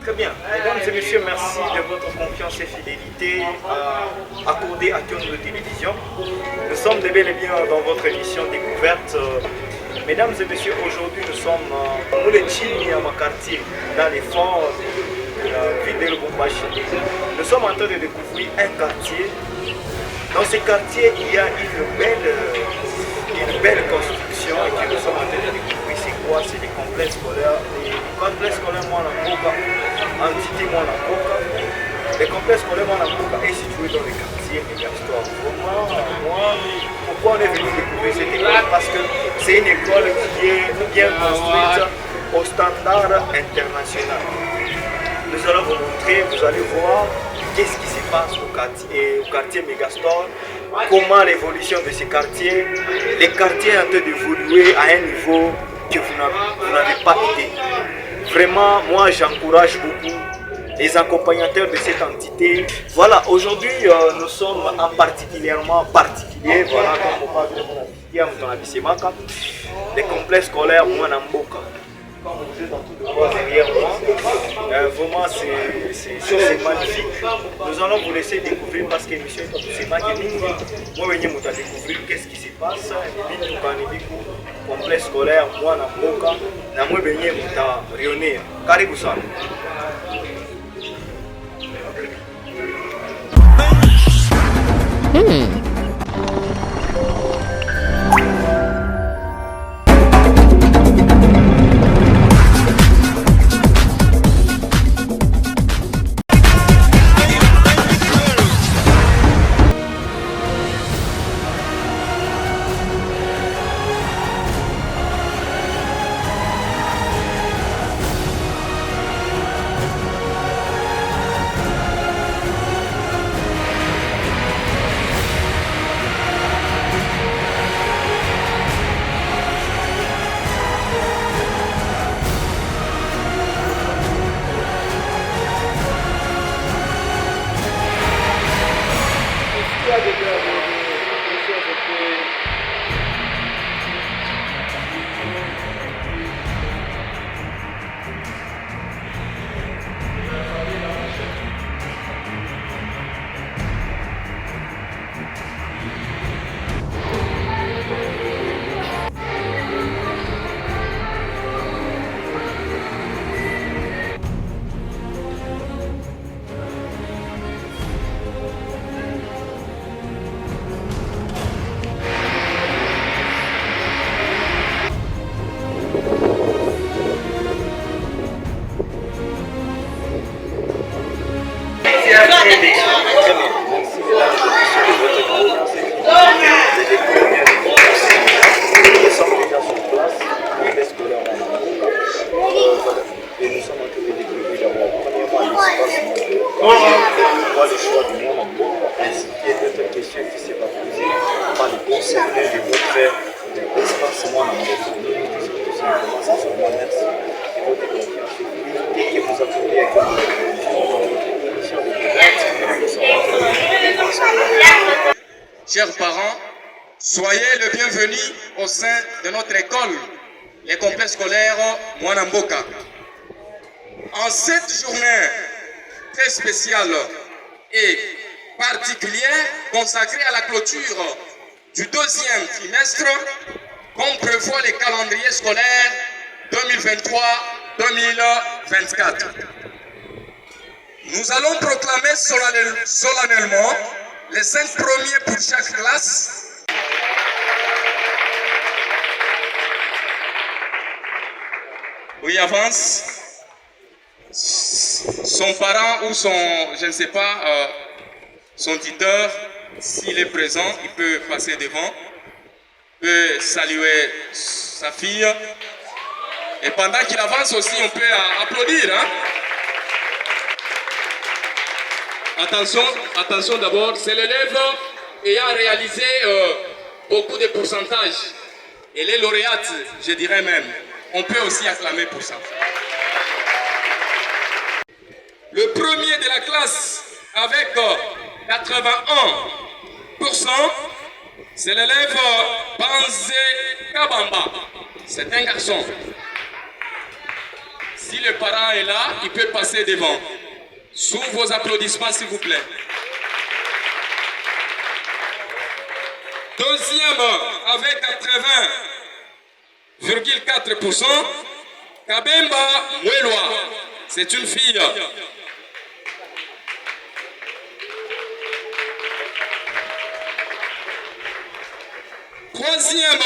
Très bien. Mesdames et messieurs, merci de votre confiance et fidélité accordée à Kyondo Télévision. Nous sommes bel et bien dans votre émission découverte. Mesdames et messieurs, aujourd'hui nous sommes au Lechini, à mon quartier, dans les fonds de la ville de Lubumbashi. Nous sommes en train de découvrir un quartier. Dans ce quartier, il y a une belle construction et que nous sommes en train de découvrir. C'est quoi? C'est des complexes scolaires. Les complexes scolaires Mwanamboka, entité Mwanamboka. Les complexes scolaires Mwanamboka est situé dans le quartier Mégastor. Pourquoi on est venu découvrir cette école? Parce que c'est une école qui est bien construite au standard international. Nous allons vous montrer, vous allez voir qu'est-ce qui se passe au quartier Mégastor, comment l'évolution de ces quartiers, les quartiers sont en train d'évoluer à un niveau que vous n'avez pas été. Vraiment, moi j'encourage beaucoup les accompagnateurs de cette entité. Voilà, aujourd'hui nous sommes en particulièrement particulier, voilà, comme on parle de les complexes scolaires Mwanamboka. Vous êtes en train de voir derrière moi. Vraiment, c'est magnifique. Nous allons vous laisser découvrir parce que l'émission est absolument magnifique. Moi, je vais vous découvrir qu'est-ce qui se passe. Complexe scolaire, moi, na Mboka, na moi, je vais vous rayonner. Karibu sana. faire l'espace moi dans tout simplement ça c'est vraiment merci de votre confiance et que vous accordez avec Chers parents, soyez le bienvenu au sein de notre école, les complexes scolaires Mwana Mboka. En cette journée très spéciale et particulière consacrée à la clôture du deuxième trimestre, comme prévoit les calendriers scolaires 2023-2024. Nous allons proclamer solennellement les 5 premiers pour chaque classe. Oui, avance. Son parent ou son, je ne sais pas, son tuteur, s'il est présent, il peut passer devant, peut saluer sa fille. Et pendant qu'il avance aussi, on peut applaudir. Hein? Attention d'abord, c'est l'élève ayant réalisé beaucoup de pourcentages. Elle est lauréate, je dirais même. On peut aussi acclamer pour ça. Le premier de la classe avec 81%, c'est l'élève Banze Kabamba. C'est un garçon. Si le parent est là, il peut passer devant. Sous vos applaudissements, s'il vous plaît. Deuxième avec 80,4%, Kabemba Mwelwa. C'est une fille. Troisième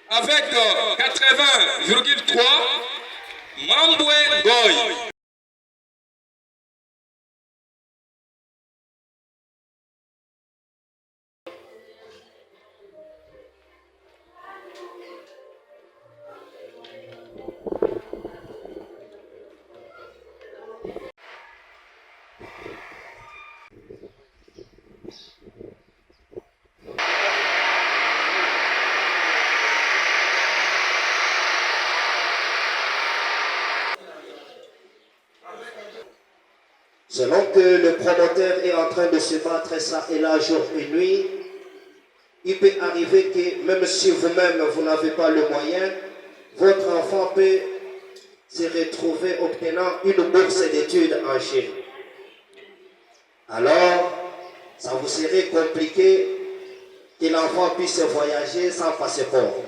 avec 80,3%, Mambwe Goy. Selon que le promoteur est en train de se battre ça et là jour et nuit, il peut arriver que même si vous-même vous n'avez pas le moyen, votre enfant peut se retrouver obtenant une bourse d'études en Chine. Alors, ça vous serait compliqué que l'enfant puisse voyager sans passeport.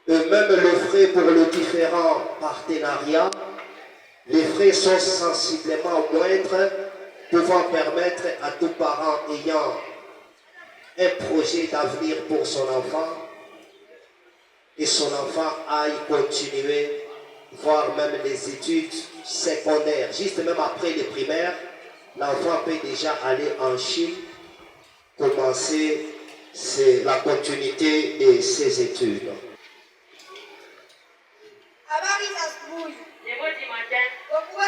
Et même le frais pour les différents partenariats, les frais sont sensiblement moindres, pouvant permettre à tout parent ayant un projet d'avenir pour son enfant, que son enfant aille continuer, voire même les études secondaires. Juste même après les primaires, l'enfant peut déjà aller en Chine, commencer la continuité de ses études.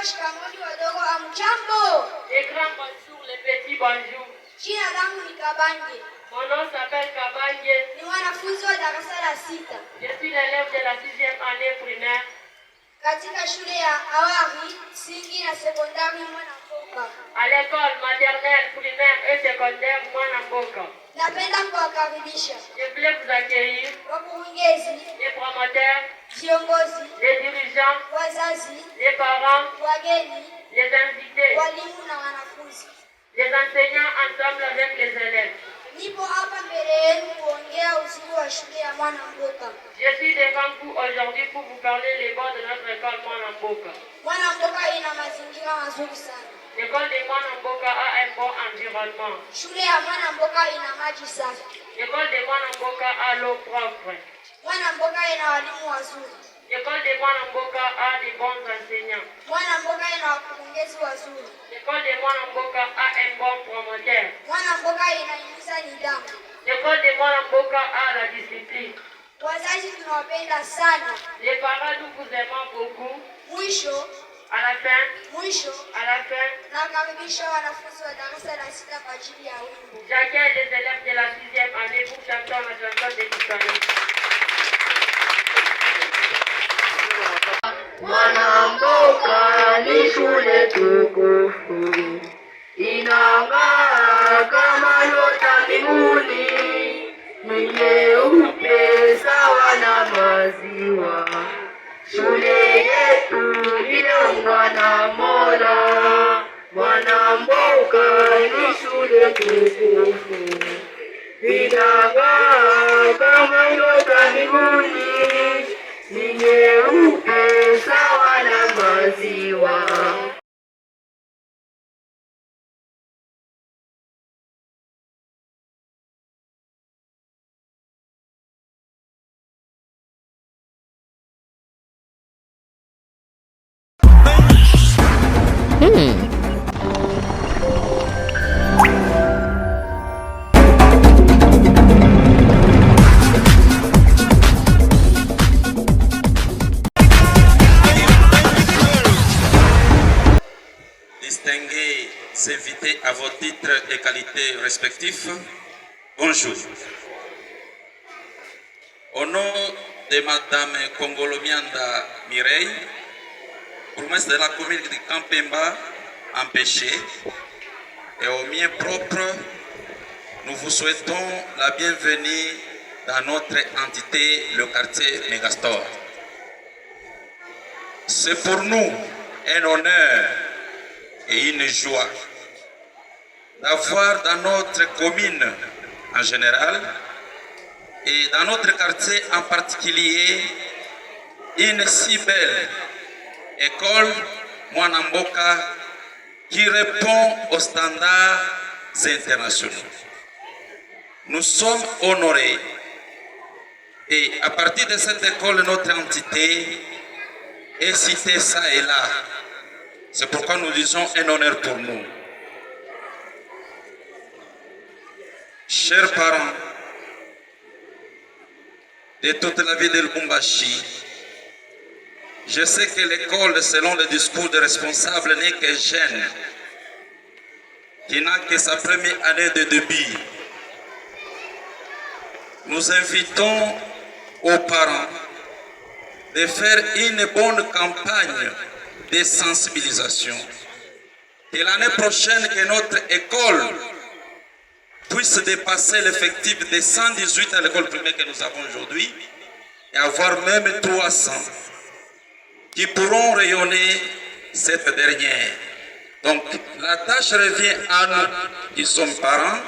Shikamoo wadogo, amjambo. Les grands bonjour, les petits bonjour. Jina langu ni Kabange. Mon nom s'appelle Kabange. Ni mwanafunzi wa darasa la 6. Je suis l'élève de la 6e année primaire. Katika shule ya awali, msingi na sekondari Mwana Mboka. À l'école maternelle, primaire et secondaire Mwana Mboka. Napenda kuwakaribisha Je voulais vous accueillir, wakurugenzi, les promoteurs, viongozi, les dirigeants, wazazi, les parents, wageni, les invités, walimu na wanafunzi. les enseignants ensemble avec les élèves. Nipo hapa mbele yenu kuongea uzuri wa shule ya Mwana Mboka. Je suis devant vous aujourd'hui pour vous parler les bords de notre école Mwana Mboka. Mwana Mboka ina mazingira mazuri sana. L'école de Mwana Mboka a un bon environnement. Shule ya Mwana Mboka ina maji safi. L'école de Mwana Mboka a l'eau propre. Mwana Mboka ina walimu wazuri. L'école de Mwana Mboka a de bons enseignants. Mwana Mboka ina wakurugenzi wazuri. L'école de Mwana Mboka a un bon promoteur. Mwana Mboka inahimiza nidhamu. L'école de Mwana Mboka a la discipline. Wazazi tunawapenda sana. Les parents, nous vous aimons beaucoup. Mwisho, À la fin, Mwisho, à la fin, nakaribisha wanafunzi wa darasa la 6 kwa ajili ya wimbo. j'accueille les élèves de la 6e année pour chanter la chanson de Kiswahili. Mwanamboka ni shule tukufu, inang'aa kama nyota mbinguni, ni nyeupe sawa na maziwa. Shule yetu inaungwa na Mola. Mwanamboka ni shule tukufu, inang'aa kama nyota mbinguni, ni nyeupe sawa na maziwa. Distingués invités à vos titres et qualités respectifs, bonjour. Au nom de Madame Kongolomianda Mireille, bourgmestre de la commune de Kampemba, empêché, et au mien propre, nous vous souhaitons la bienvenue dans notre entité, le quartier Mégastor. C'est pour nous un honneur et une joie d'avoir dans notre commune en général et dans notre quartier en particulier une si belle école Mwanamboka qui répond aux standards internationaux. Nous sommes honorés et à partir de cette école, notre entité est citée ça et là. C'est pourquoi nous disons un honneur pour nous. Chers parents de toute la vie de Lubumbashi, je sais que l'école, selon le discours des responsables, n'est que jeune, qui n'a que sa première année de début. Nous invitons aux parents de faire une bonne campagne de sensibilisation. Et l'année prochaine, que notre école puisse dépasser l'effectif de 118 à l'école primaire que nous avons aujourd'hui et avoir même 300 qui pourront rayonner cette dernière. Donc la tâche revient à nous qui sommes parents,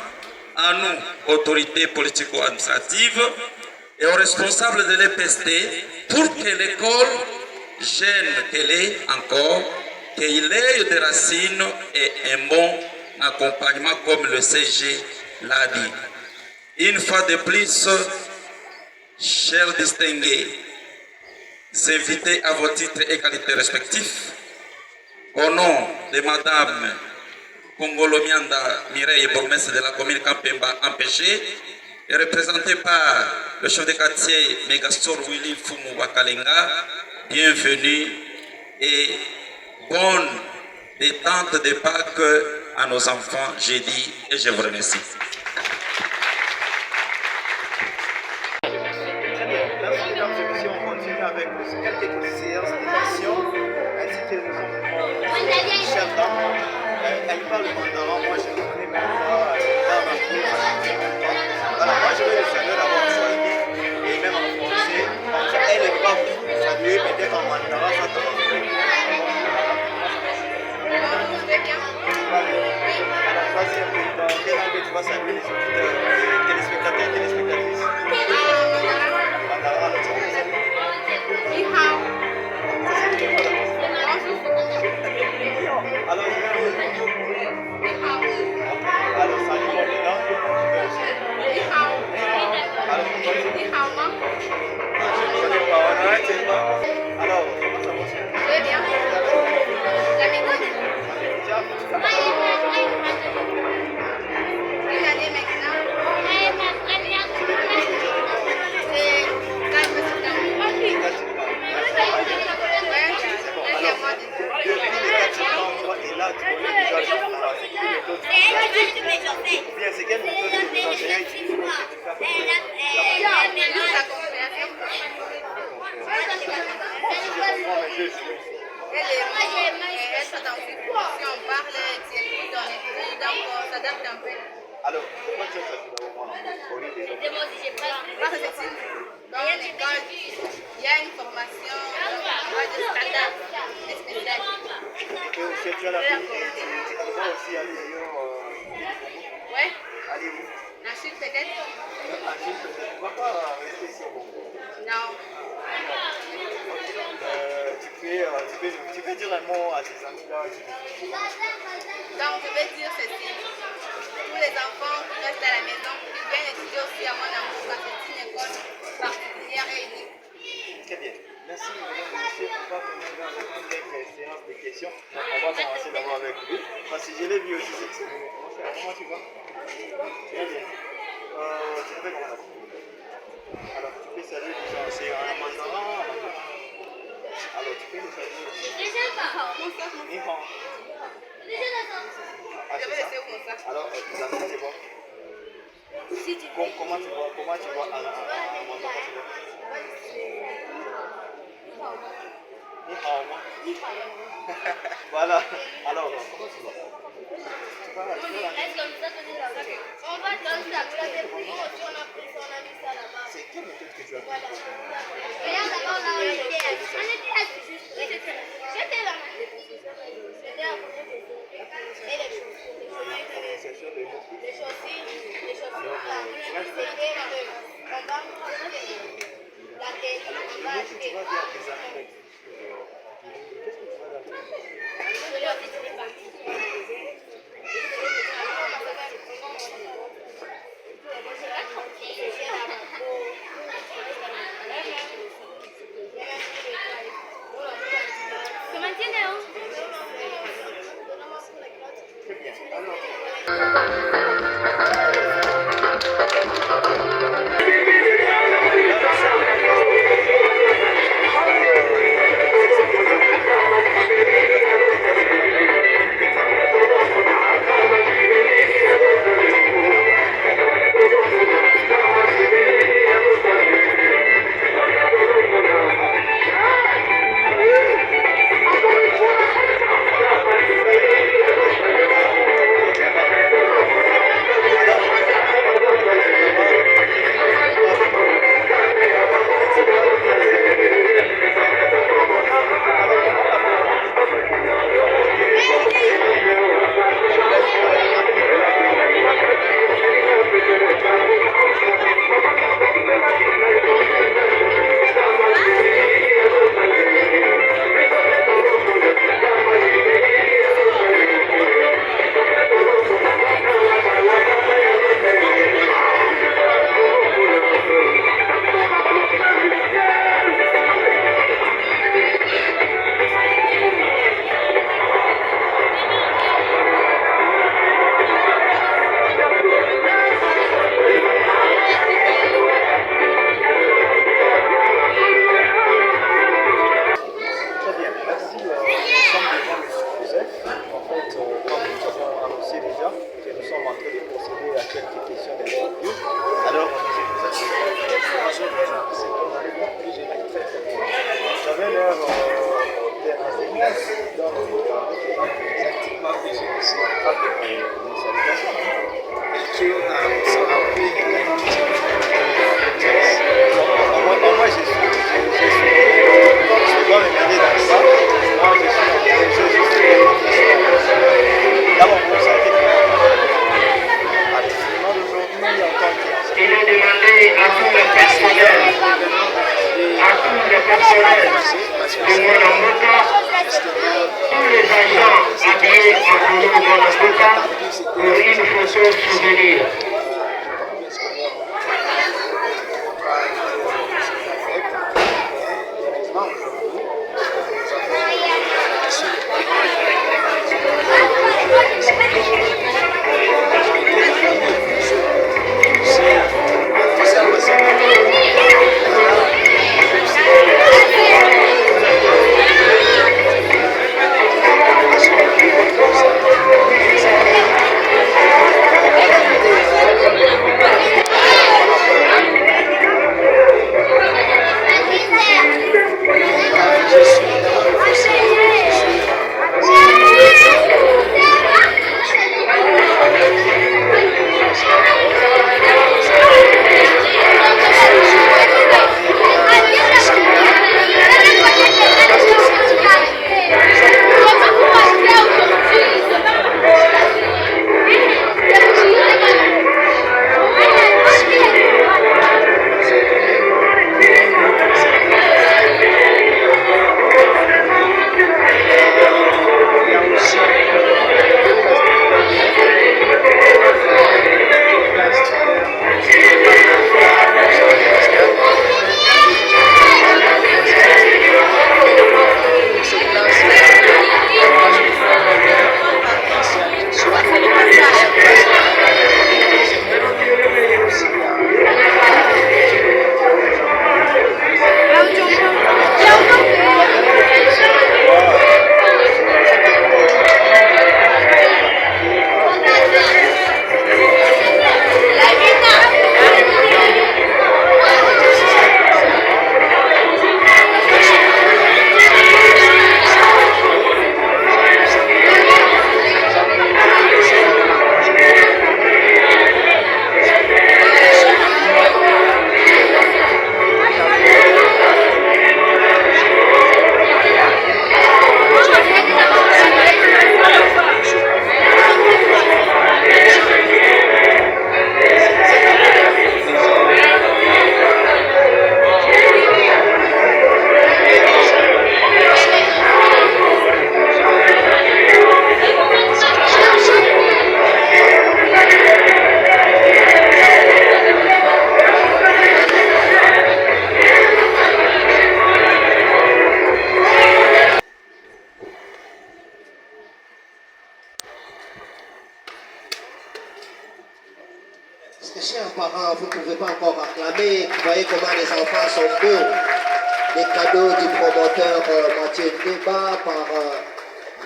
à nous, autorités politico-administratives et aux responsables de l'EPST pour que l'école jeune qu'elle est encore, qu'il ait des racines et un bon accompagnement comme le CG l'a dit. Une fois de plus, chers distingués, invités à vos titres et qualités respectifs, au nom de Madame Kongolomianda Mireille, bourgmestre de la commune Kampemba empêché, et représenté par le chef de quartier Mégastor Willy Fumu Wakalenga, bienvenue et bonne détente de Pâques à nos enfants, j'ai dit, et je vous remercie. Mesdames et messieurs, on continue avec quelques séances d'émission, ainsi que nous avons chef d'âme. Elle parle mandara, moi je ne connais même pas. Voilà, moi je vais le saluer d'abord en swahili et même en français. Comme ça, elle n'est pas saluée, peut-être en mandara, ça te va. Alors, vas-y un peu, dans quelle langue tu vas saluer les téléspectateurs et téléspectatrices? Mandara, alors tu vas saluer. Alors, alors, salut mon gars. Je connais pas, on arrête pas. Alors, comment ça va? Très bien. Quelle année maintenant? C'est 4 septembre. Alors, pourquoi tu as choisi d'abord moi au lieu des autres? Parce que c'est dans une école, il y a une formation, de standard, spéciale. Et aussi, tu as la vie, tu pourras aussi aller ailleurs. Ouais, Allez où? la suite peut-être. En Chine, peut-être. Tu ne vas pas rester ici au Congo. Non. Tu peux dire un mot à tes amis là. Donc, je vais dire ceci. Tous les enfants qui restent à la maison, ils viennent étudier aussi à mon amour parce que c'est une école particulière et unique. Très bien. Merci, mesdames et messieurs. On va continuer avec quelques séances de questions. On va commencer d'abord avec lui. Parce que je l'ai vu aussi s'exprimer. Comment tu vas? Très bien. Tu fais comment là? Alors, tu peux saluer les gens. C'est un mandarin. Alors, tu peux nous saluer aussi. Ni hao. Ah, Je vais c'est ça. laisser mon sac. Alors, la suite, c'est quoi? Comment tu vois en mandarin, c'est quoi? Ni hao moi. Voilà. Alors, comment tu vas? Tu vas On va dans la bibliothèque, on a pris ça là-bas. c'est quelle méthode que tu as pris? Regarde d'abord là où on était. On était assis. J'étais là. C'était à côté de ça. Et les Prononciation des mots. chaussures, les chaussures là. Tu vas C'était on va prendre la tête, on va si tu acheter. vas dire à tes amis, qu'est-ce que tu vas leur dire? Je leur dis, tu n'es pas. ¿Se me entiende? Très bien. Alors, très bien. Merci. Nous sommes devant le Joseph. En fait, comme nous avons annoncé déjà, que nous sommes en train de procéder à quelques questions d'interview. Alors, nous avons j'avais l'air des renseignements dans le activement que j'ai aussi en train de salutation. Moi, je suis. Je dois me mêler dans ça. Moi, je suis d'abord pour ça. Allez, sinon d'aujourd'hui, en tant que. Il est demandé à tout le personnel, de Mwanamboka, tous les agents habillés en couleur Mwanamboka pour une photo souvenir. Merci. voyez comment les enfants sont beaux. Les cadeaux du promoteur Mathieu Débat par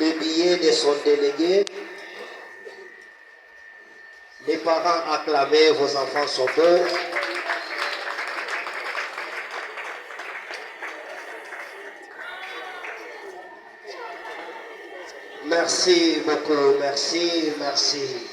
le billet de son délégué. Les parents acclamés, vos enfants sont beaux. Merci beaucoup, merci, merci.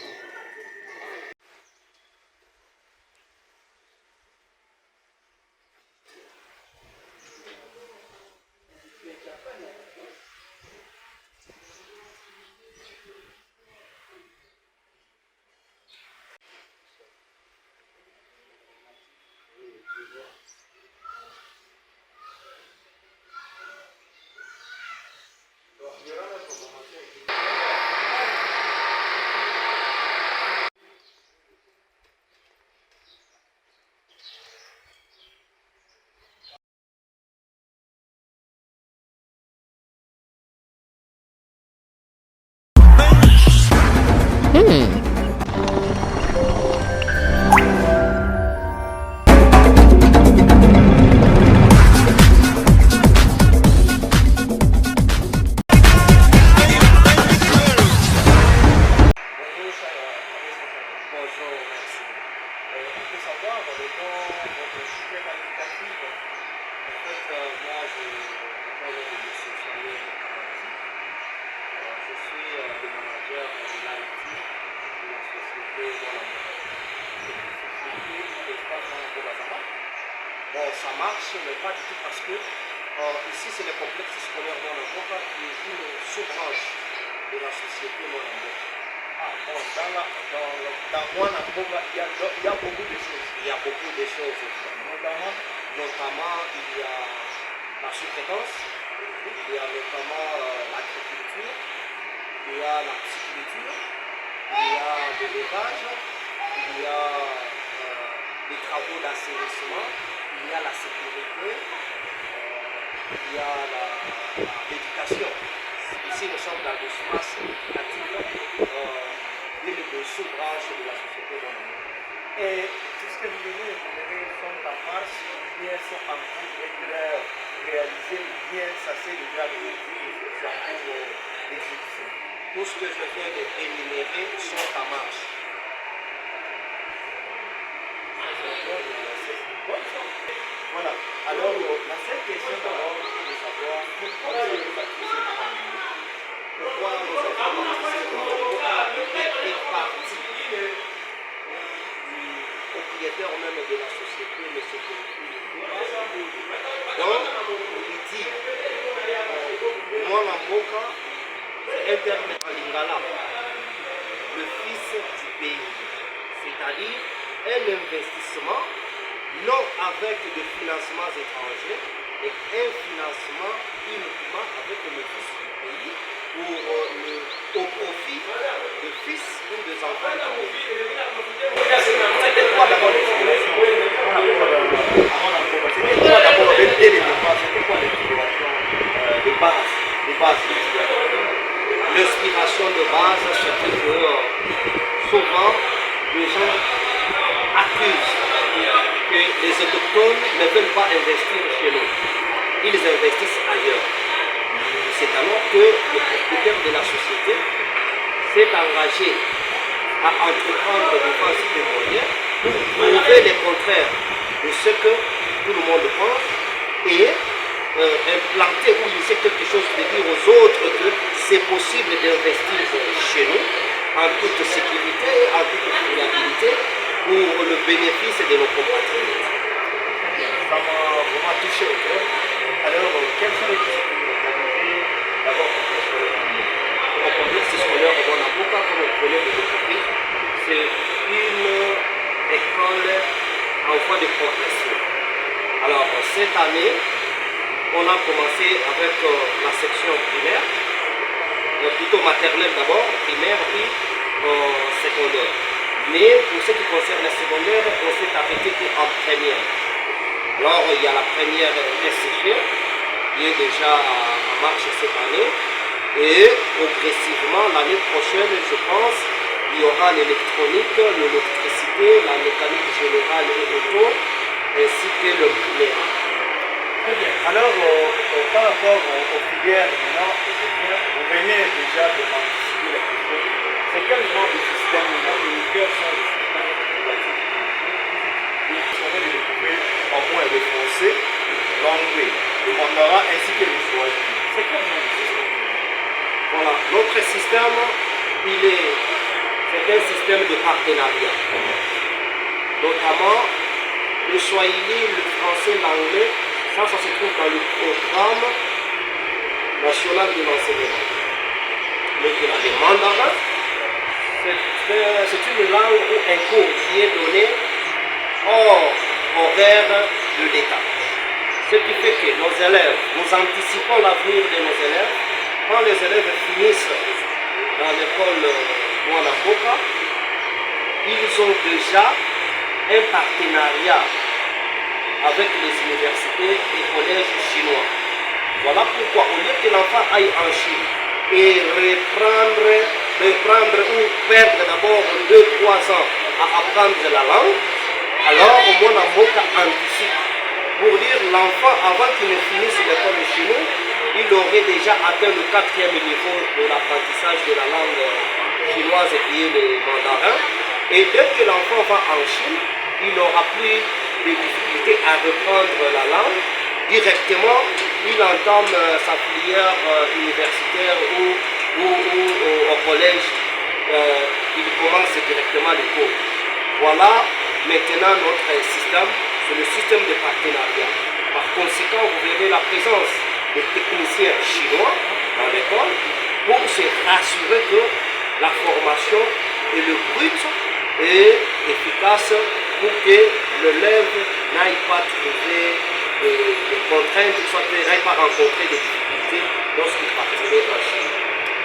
Bon, ça marche, mais pas du tout parce que ici, c'est le complexe scolaire Mwanamboka qui est une sous-branche de la société Mwanamboka. Ah, bon, dans Mwanamboka, il y a beaucoup de choses. Il y a beaucoup de choses, notamment il y a la sous-traitance, il y a notamment l'agriculture, il y a la pisciculture, il y a l'élevage, il y a les travaux d'assainissement, il y a la sécurité, il y a l'éducation. Ici, nous sommes dans l'espace éducatif, une des sous-branches de la société mondiale. Et tout ce que vous venez sont en marche, bien sont en cours d'être réalisés, bien ça c'est déjà l'exécution. Tout ce que je viens d'énumérer sont en marche. Voilà. Alors, la seule question d'abord, c'est de savoir pourquoi vous avez baptisé Mwanamboka. Pourquoi nous avons baptisé Mwanamboka est parti du propriétaire même de la société, M. Donc, il dit Mwanamboka, c'est un terme en lingala, le fils du pays, c'est-à-dire un investissement non avec des financements étrangers, mais un financement uniquement avec le fils du pays au profit des fils ou des enfants du pays. C'était quoi d'abord l'inspiration? C'était quoi d'abord dès le départ? C'était quoi l'inspiration de base? L'inspiration de base, c'est que souvent les gens accusent que les autochtones ne veulent pas investir chez nous. Ils investissent ailleurs. C'est alors que le propriétaire de la société s'est engagé à entreprendre des moyens pour prouver le contraire de ce que tout le monde pense et implanter ou initier quelque chose de dire aux autres que c'est possible d'investir chez nous en toute sécurité, en toute fiabilité pour le bénéfice de nos compatriotes. Ça m'a vraiment touché au cœur. Alors, quelles sont les disciplines organisées d'abord Au complexe scolaire au Mwanamboka, comme vous venez de le découvrir, c'est une école en voie de progression. Alors, cette année, on a commencé avec la section primaire, plutôt maternelle d'abord, primaire, puis secondaire. Mais pour ce qui concerne la secondaire, on s'est arrêté en première. Alors, il y a la première SCG qui est déjà en marche cette année. Et progressivement, l'année prochaine, je pense, il y aura l'électronique, l'électricité, la mécanique générale et auto, ainsi que le primaire. Très bien. Alors, par rapport aux filières, maintenant, vous venez déjà de m'anticiper la question. C'est quel genre de système et quels sont les systèmes éducatifs? Vous allez le découvrir au moins le français, l'anglais, le mandarin ainsi que le swahili. C'est quel genre de système? Voilà, notre système, c'est un système de partenariat. Notamment, le swahili, le français, l'anglais, ça se trouve dans le programme national de l'enseignement. Maintenant, le mandarin, c'est une langue ou un cours qui est donné hors horaire de l'État. Ce qui fait que nos élèves, nous anticipons l'avenir de nos élèves. Quand les élèves finissent dans l'école Mwana Mboka, ils ont déjà un partenariat avec les universités et collèges chinois. Voilà pourquoi, au lieu que l'enfant aille en Chine et reprendre ou perdre d'abord 2-3 ans à apprendre la langue, alors au Mwana Mboka anticipe. Pour dire l'enfant, avant qu'il ne finisse l'école chez nous, il aurait déjà atteint le 4e niveau de l'apprentissage de la langue chinoise qui est le mandarin. Et dès que l'enfant va en Chine, il n'aura plus de difficultés à reprendre la langue. Directement, il entame sa filière universitaire ou au collège, il commence directement les cours. Voilà maintenant notre système, c'est le système de partenariat. Par conséquent, vous verrez la présence des techniciens chinois dans l'école pour se rassurer que la formation et le brut est efficace pour que l'élève n'aille pas trouver des contraintes, soit n'aille pas rencontrer des difficultés lorsqu'il partirait en Chine.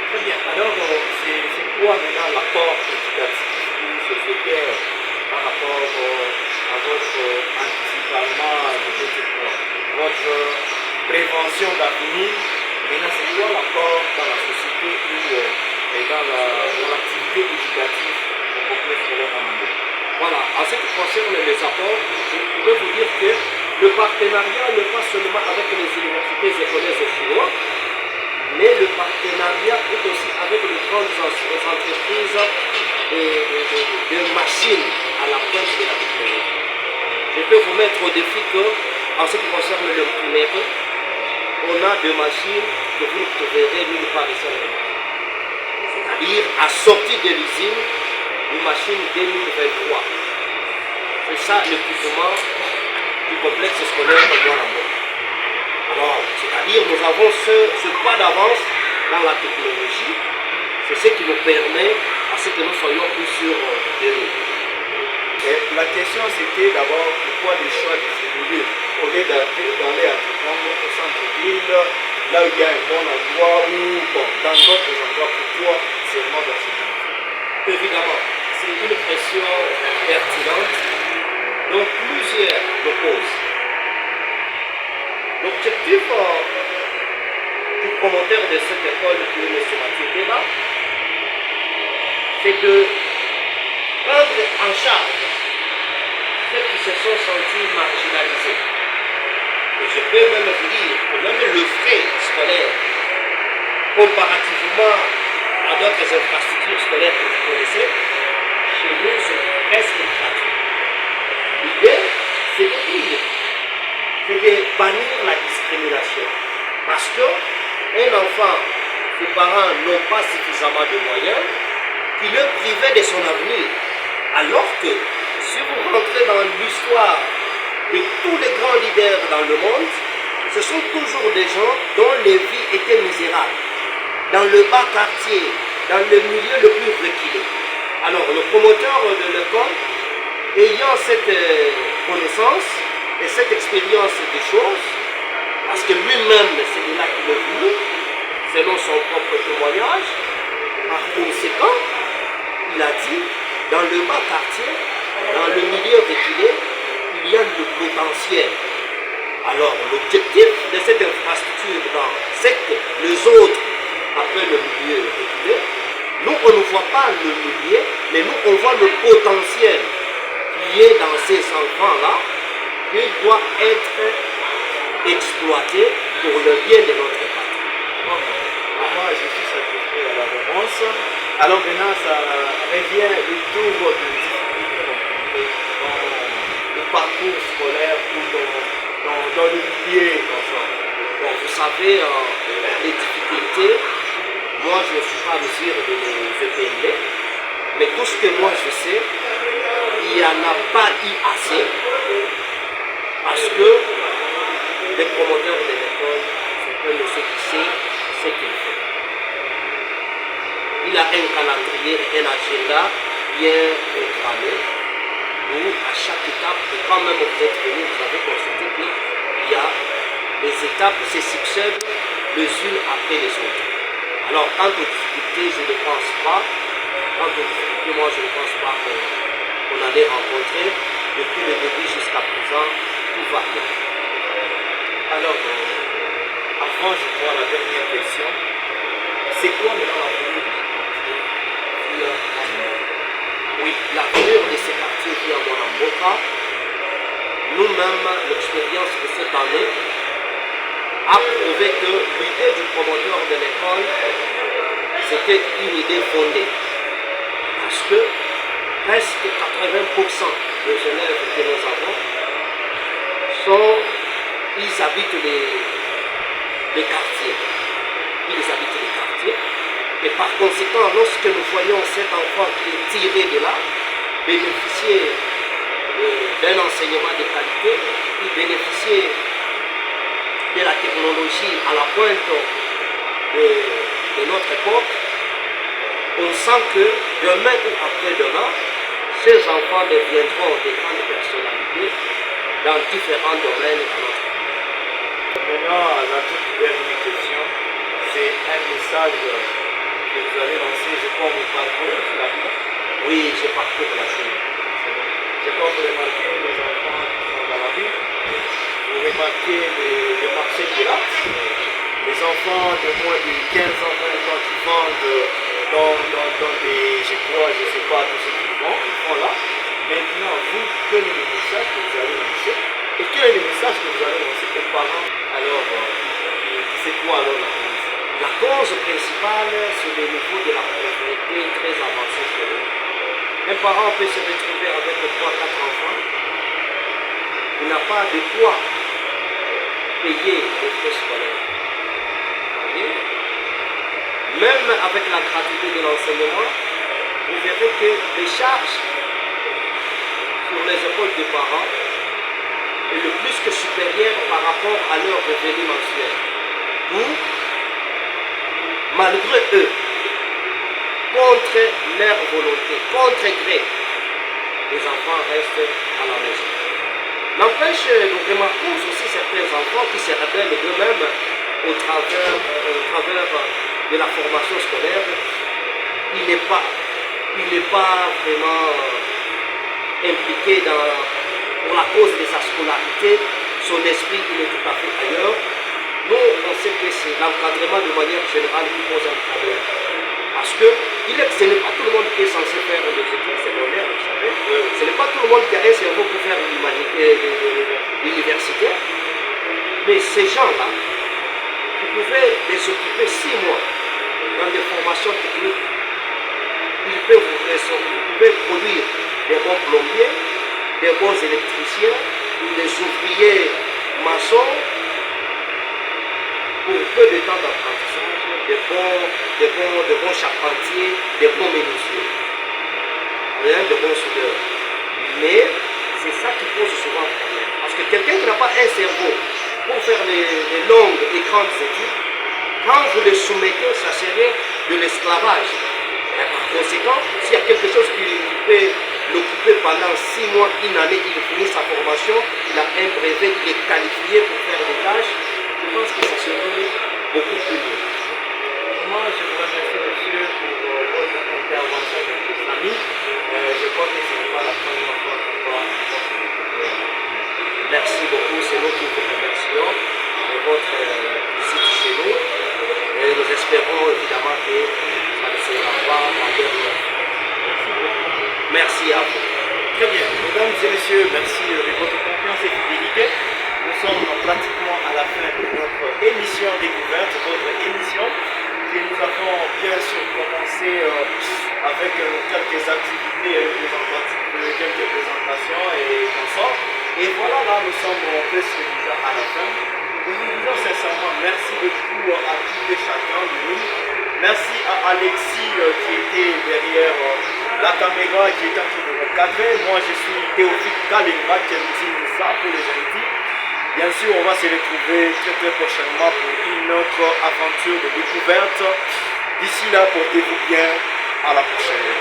Très bien. Alors, c'est quoi maintenant l'apport éducatif sociétaire par rapport à votre anticipation de votre prévention d'avenir? Maintenant, c'est quoi l'apport dans la société et dans l'activité éducative au complexe scolaire Mwana? Voilà, en ce qui concerne les apports, je pourrais vous dire que le partenariat n'est pas seulement avec les universités et collèges chinois, mais le partenariat est aussi avec les grandes entreprises de machines à la pointe de la technologie. Je peux vous mettre au défi que, en ce qui concerne le primaire, on a des machines que vous ne trouverez nulle part ici en Europe. C'est-à-dire, à sortir de l'usine, une machine 2023. C'est ça l'équipement du complexe scolaire de Mwana Mboka. Alors, c'est-à-dire, nous avons ce pas d'avance dans la technologie. C'est ce qui nous permet à ce que nous soyons plus sûrs de nous. Et la question, c'était d'abord pourquoi le choix de ces milieux au lieu d'aller à au centre-ville, là où il y a un bon endroit ou dans d'autres endroits, pourquoi seulement dans ce milieu? Évidemment, c'est une question pertinente dont plusieurs l'opposent. L'objectif du promoteur de cette école qui est M. Mathieu Deba, c'est de prendre en charge ceux qui se sont sentis marginalisés. Et je peux même vous dire que même le frais scolaire, comparativement à d'autres infrastructures scolaires que vous connaissez, chez nous c'est presque gratuit. L'idée, c'est de dire, c'est de bannir la discrimination. Parce qu'un enfant, ses parents n'ont pas suffisamment de moyens, qui le privait de son avenir. Alors que, si vous rentrez dans l'histoire de tous les grands leaders dans le monde, ce sont toujours des gens dont les vies étaient misérables, dans le bas quartier, dans le milieu le plus reculé. Alors, le promoteur de l'école, ayant cette connaissance et cette expérience des choses, parce que lui-même, c'est de là qu'il est venu, selon son propre témoignage, par conséquent, il a dit, dans le bas quartier, dans le milieu reculé, il y a le potentiel. Alors, l'objectif de cette infrastructure dans ce que les autres appellent le milieu reculé, nous, on ne voit pas le milieu, mais nous, on voit le potentiel qui est dans ces enfants-là, il doit être exploité pour le bien de notre patrie. Moi, je suis satisfait à la réponse. Alors maintenant, ça revient du tour de difficultés rencontrées dans le parcours scolaire ou dans le milieu d'enfants. Bon, vous savez, les difficultés, moi je ne suis pas à mesure de les épingler, mais tout ce que moi je sais, il n'y en a pas eu assez, parce que les promoteurs de l'école, c'est un de ceux qui sait ce qu'il fait. Il a un calendrier, un agenda bien programmé, où à chaque étape, et quand même vous êtes venu, vous avez constaté qu'il y a les étapes se succèdent les unes après les autres. Alors, quant aux difficultés, je ne pense pas. Quant aux difficultés, moi, je ne pense pas qu'on en ait rencontré. Depuis le début jusqu'à présent, tout va bien. Alors, avant, je crois, la dernière question, c'est quoi maintenant l'avenir de ce quartier? Oui, l'avenir de ces quartiers qui est à Mwanamboka, nous-mêmes, l'expérience de cette année, a prouvé que l'idée du promoteur de l'école, c'était une idée fondée. Parce que presque 80% des élèves que nous avons ils habitent les quartiers. Ils habitent les quartiers. Et par conséquent, lorsque nous voyons cet enfant qui est tiré de là, bénéficier d'un enseignement de qualité, qui bénéficier de la technologie à la pointe de notre époque, on sent que demain ou après-demain, ces enfants deviendront des grandes personnalités dans différents domaines de notre vie. Maintenant, la toute dernière question, c'est un message que vous allez lancer, je crois, vous parcourez sur la rue. Oui, je parcours la rue. Je crois que vous remarquez les enfants qui sont dans la rue. Vous remarquez les marchés pirates, les enfants de moins de 15 ans, 20 ans qui vendent dans des, je crois, je ne sais pas tout ce qu'ils font là. Maintenant, vous, quel est le message que vous allez lancer? Et quel est le message que vous allez lancer aux parents? Alors, c'est quoi alors la cause? La cause principale, c'est le niveau de la pauvreté très avancé chez nous. Un parent peut se retrouver avec 3-4 enfants. Il n'a pas de quoi payer les frais scolaires. Même avec la gratuité de l'enseignement, vous verrez que les charges sur les épaules des parents est le plus que supérieure par rapport à leur revenu mensuel. Ou, malgré eux, contre leur volonté, contre gré, les enfants restent à la maison. N'empêche, nous remarquons aussi certains enfants qui se rebellent d'eux-mêmes au travers de la formation scolaire. Il n'est pas vraiment impliqué pour la cause de sa scolarité. Son esprit, il est tout à fait ailleurs. Nous, on sait que c'est l'encadrement de manière générale qui pose un problème. Parce que ce n'est pas tout le monde qui est censé faire des études secondaires, vous savez. Ce n'est pas tout le monde qui a un cerveau pour faire l'université. Mais ces gens-là, vous pouvez les occuper 6 mois dans des formations techniques. Ils peuvent produire des bons plombiers, des bons électriciens, des ouvriers maçons, pour peu de temps d'apprentissage, des bons charpentiers, des bons menuisiers, de bons soudeurs. Mais c'est ça qui pose souvent problème. Parce que quelqu'un qui n'a pas un cerveau pour faire les longues et grandes études, quand vous le soumettez, ça serait de l'esclavage. Et par conséquent, s'il y a quelque chose qui peut l'occuper pendant 6 mois, une année, il finit sa formation, il a un brevet, il est qualifié pour faire des tâches, je pense que ça serait beaucoup plus mieux. Moi, je vous remercie, monsieur, pour votre intervention de tous amis. Je crois que ce n'est pas la première fois qu'on va. Merci beaucoup, c'est nous qui vous remercions de votre visite chez nous. Et nous espérons évidemment que ça ne sera pas la dernière. Merci à vous. Très bien, mesdames et messieurs, merci de votre confiance et fidélité. Nous sommes pratiquement à la fin de notre émission découverte, votre émission que nous avons bien sûr commencé avec quelques activités représentatives, quelques présentations et consorts. Et voilà, là nous sommes presque déjà à la fin. Nous vous disons sincèrement merci beaucoup à tout et chacun de nous. Merci à Alexis qui était derrière la caméra, qui est en train de me cadrer. Moi je suis Théophile Kalinga, qui est ça pour les invités. Bien sûr, on va se retrouver très prochainement pour une autre aventure de découverte. D'ici là, portez-vous bien. À la prochaine.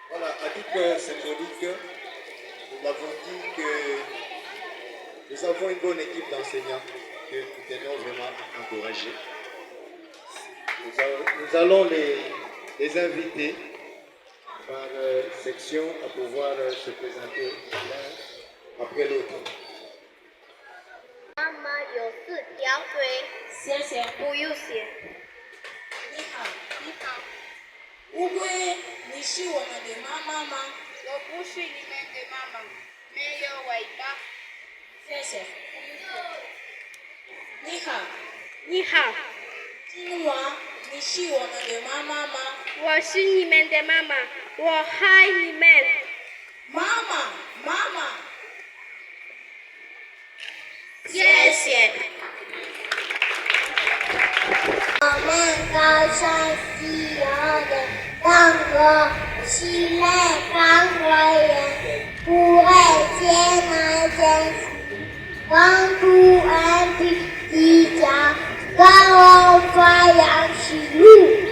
Voilà, à titre symbolique, nous avons dit que nous avons une bonne équipe d'enseignants que nous tenons vraiment à encourager. Nous allons les inviter par section à pouvoir se présenter l'un après l'autre. 妈妈有4条腿，谢谢。不用写。你好，你好，乌龟，你是我们的妈妈吗？我不是你们的妈妈，没有尾巴。谢谢。你好，你好，金娃，你是我们的妈妈吗？我是你们的妈妈，我爱你们。妈妈，妈妈。谢谢。我们高山西游的当国西内方国人，不畏艰难艰辛，光图安平地角，高发扬西路。